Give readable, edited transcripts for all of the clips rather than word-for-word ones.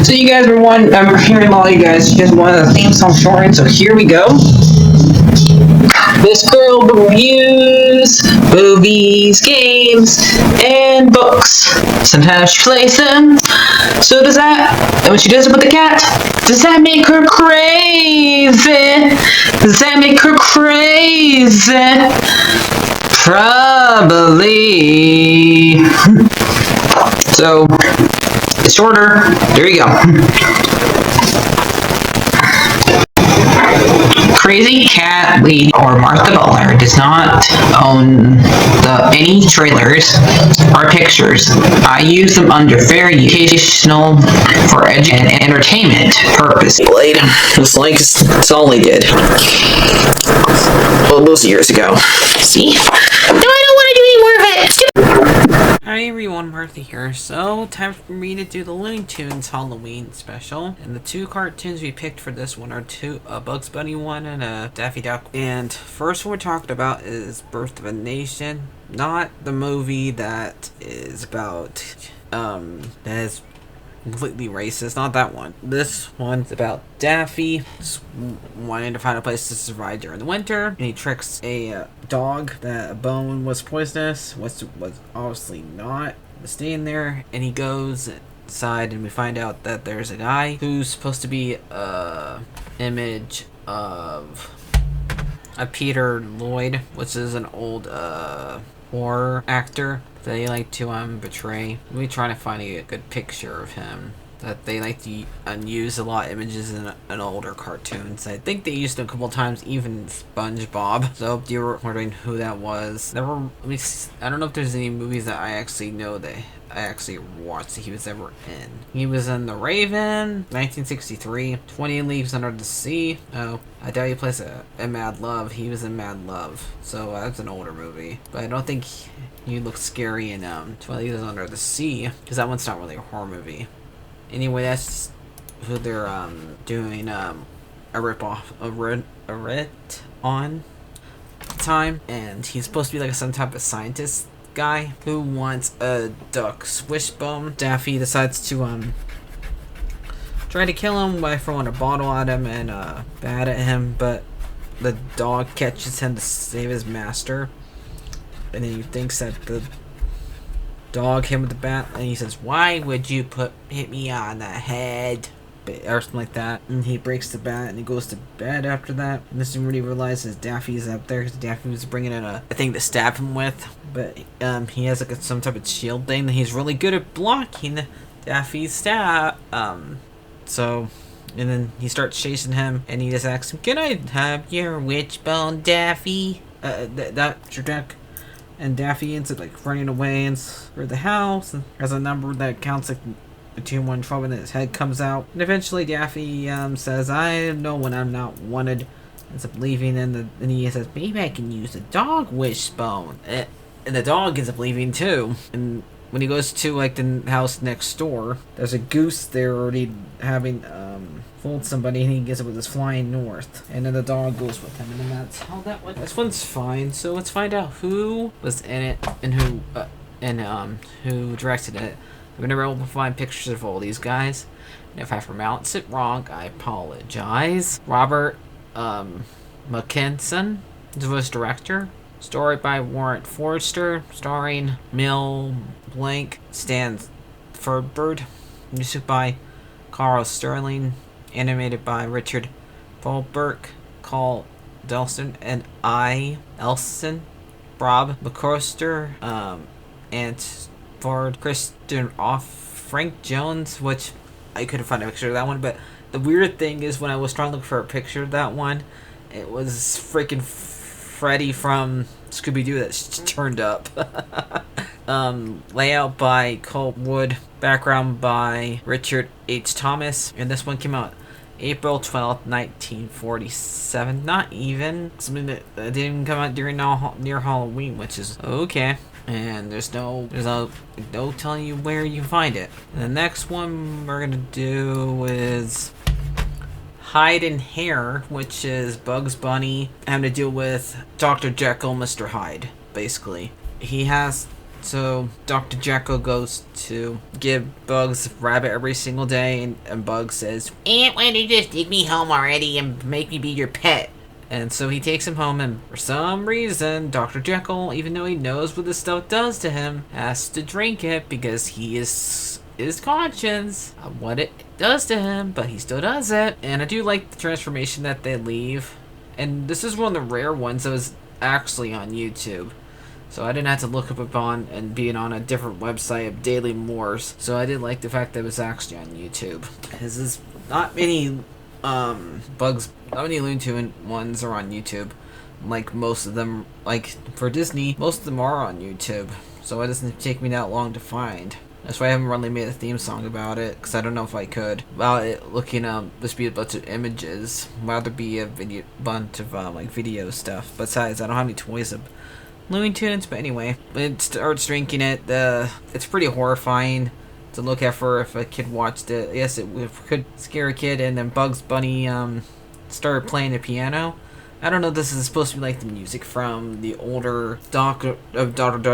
So you guys were I'm hearing all you guys just wanted a theme song short, so here we go. This girl reviews movies, games, and books. Sometimes she plays them. So does that, and when she does it with the cat, does that make her crazy? Does that make her crazy? Probably. So, it's shorter. There you go. Crazy Cat Lead or Martha Butler does not own any trailers or pictures. I use them under fair educational for and entertainment purpose. Blade. Looks like it's all they did. Well, those years ago. See? No, I don't want to do any more of it. Hi everyone, Martha here. So, time for me to do the Looney Tunes Halloween special. And the two cartoons we picked for this one are a Bugs Bunny one and a Daffy Duck. And first one we're talking about is Birth of a Nation. Not the movie that is about, that is completely racist, not that one. This one's about Daffy wanting to find a place to survive during the winter, and he tricks a dog that a bone was poisonous, was obviously not, staying there, and he goes inside and we find out that there's a guy who's supposed to be a image of a Peter Lloyd, which is an old horror actor that they like to betray. We try to find a good picture of him that they like to use a lot of images in older cartoons. I think they used it a couple times, even SpongeBob. So if you were wondering who that was, I don't know if there's any movies that I actually know that I actually watched that he was ever in. He was in The Raven, 1963, 20 Leagues Under the Sea. Oh, I doubt he plays in Mad Love. He was in Mad Love, so that's an older movie. But I don't think he looks scary in 20 Leagues Under the Sea, because that one's not really a horror movie. Anyway, that's who they're doing a writ on time, and he's supposed to be like some type of scientist guy who wants a duck's wishbone. Daffy decides to try to kill him by throwing a bottle at him and bat at him, but the dog catches him to save his master, and then he thinks that the dog hit him with the bat, and he says, "Why would you hit me on the head?" Or something like that. And he breaks the bat and he goes to bed after that. And this is when he realizes Daffy's up there, because Daffy was bringing in a thing to stab him with. But he has like some type of shield thing that he's really good at blocking Daffy's stab. So, and then he starts chasing him, and he just asks him, "Can I have your witchbone, Daffy? That's your duck." And Daffy ends up like running away and for the house, and has a number that counts like 2-1-12, and his head comes out. And eventually Daffy says, "I know when I'm not wanted." Ends up leaving, and he says, "Maybe I can use the dog wishbone." And the dog ends up leaving too. And when he goes to like the house next door, there's a goose there already having fooled somebody, and he gets it with his flying north. And then the dog goes with him, and then that's how that went. This one's fine. So let's find out who was in it and who directed it. I've never able to find pictures of all these guys, and if I pronounce it wrong, I apologize. Robert McKinson, the voice director. Story by Warren Forster, starring Mel Blanc, Stan Furberg. Music by Carl Sterling. Animated by Richard Folberg, Carl Delson, and I. Elson. Rob McCoster, and Ford, Kristen Off, Frank Jones, which I couldn't find a picture of that one, but the weird thing is when I was trying to look for a picture of that one, it was freaking Freddy from Scooby-Doo that turned up. Layout by Colt Wood, background by Richard H. Thomas, and this one came out April 12th, 1947. Not even. Something that didn't even come out during near Halloween, which is okay. And there's no telling you where you find it. And the next one we're gonna do is Hyde and Hare, which is Bugs Bunny having to deal with Dr. Jekyll, Mr. Hyde. Basically, he has So Dr. Jekyll goes to give Bugs rabbit every single day, and Bugs says, "Aunt, why don't you just take me home already and make me be your pet?" And so he takes him home, and for some reason, Dr. Jekyll, even though he knows what this stuff does to him, has to drink it because he is conscious of what it does to him, but he still does it. And I do like the transformation that they leave. And this is one of the rare ones that was actually on YouTube. So I didn't have to look up upon and being on a different website of Daily Moors. So I did like the fact that it was actually on YouTube. This is not many not many Looney Tunes ones are on YouTube. Like most of them, like for Disney, most of them are on YouTube. So it doesn't take me that long to find. That's why I haven't really made a theme song about it, because I don't know if I could. About it looking just be a bunch of images, rather be a bunch of like video stuff. Besides, I don't have any toys of Looney Tunes, but anyway, it starts drinking it. It's pretty horrifying to look at for if a kid watched it. Yes, it could scare a kid. And then Bugs Bunny started playing the piano. I don't know if this is supposed to be like the music from the older Dr.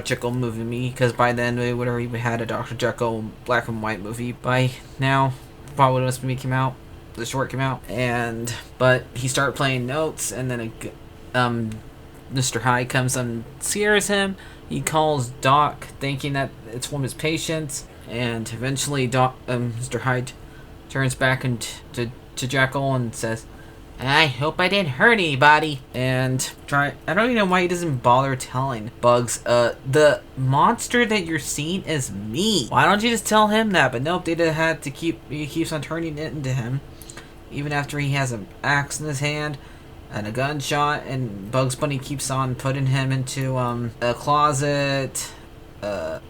Jekyll movie, because by then we would have already had a Dr. Jekyll black and white movie by now. Probably when this movie came out, the short came out. But he started playing notes, and then Mr. Hyde comes and scares him. He calls Doc, thinking that it's one of his patients, and eventually Mr. Hyde turns back to Jekyll and says, "I hope I didn't hurt anybody." And I don't even know why he doesn't bother telling Bugs, the monster that you're seeing is me. Why don't you just tell him that? But nope, they had to he keeps on turning it into him, even after he has an axe in his hand and a gunshot, and Bugs Bunny keeps on putting him into a closet,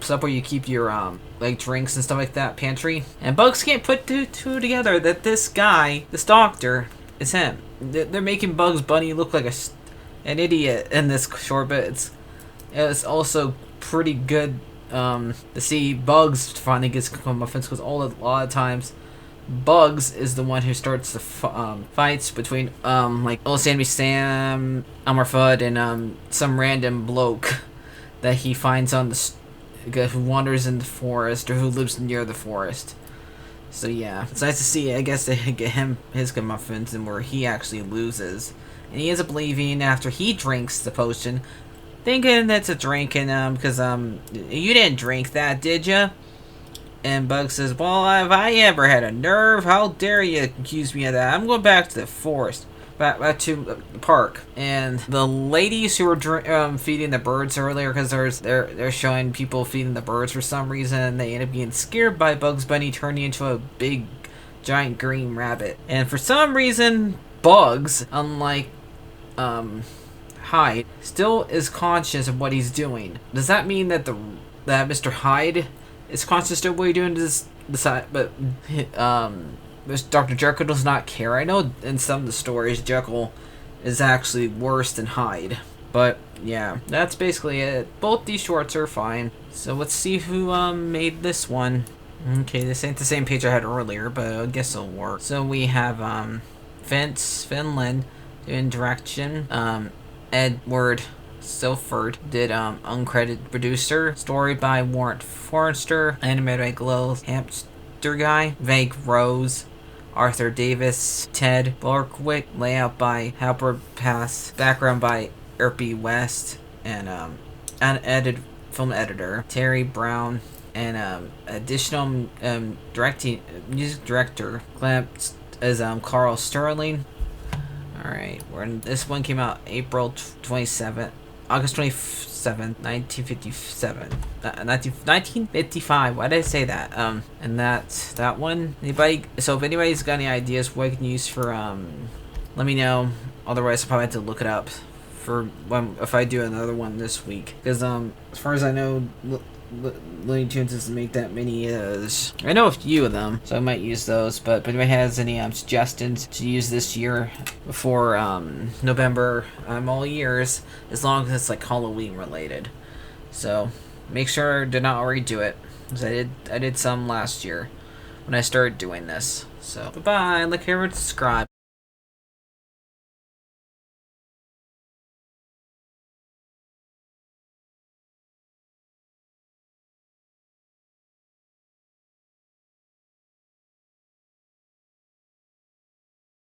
stuff where you keep your like drinks and stuff like that, pantry. And Bugs can't put two together that this guy, this doctor, is him. They're making Bugs Bunny look like an idiot in this short bit. It's also pretty good to see Bugs finally gets comeuppance, because a lot of times Bugs is the one who starts the fights between like Old Sammy Sam, Elmer Fudd, and some random bloke that he finds on who wanders in the forest or who lives near the forest. So yeah, it's nice to see. I guess they get him his comeuppance, and where he actually loses, and he ends up leaving after he drinks the potion, thinking that's a drink, and because you didn't drink that, did you? And Bugs says, "Well, have I ever had a nerve? How dare you accuse me of that? I'm going back to the forest, back to the park." And the ladies who were feeding the birds earlier, because they're showing people feeding the birds for some reason, and they end up getting scared by Bugs Bunny turning into a big, giant green rabbit. And for some reason, Bugs, unlike Hyde, still is conscious of what he's doing. Does that mean that Mr. Hyde is conscious of what he's doing to this side, but Dr. Jekyll does not care? I know in some of the stories Jekyll is actually worse than Hyde, but yeah, that's basically it. Both these shorts are fine. So let's see who made this one. Okay, this ain't the same page I had earlier, but I guess it'll work. So we have Finland doing direction, Edward Silford did uncredited producer, story by Warren Forrester, animated by Glow Hamster Guy, Vague Rose, Arthur Davis, Ted Borkwick, layout by Halper Pass, background by Erpy West, and unedited film editor Terry Brown, and additional music director clamped as Carl Sterling. Alright, this one came out August 27th, 1957. 1955. Why did I say that? And that's that one. So if anybody's got any ideas what I can use for, let me know. Otherwise, I'll probably have to look it up for if I do another one this week. Because, as far as I know, Looney Tunes doesn't make that many. I know a few of them, so I might use those. But if anybody has any suggestions to use this year before November, I'm all ears, as long as it's like Halloween related. So make sure to not already do it, because I did some last year when I started doing this. So bye bye. Like, share, and subscribe.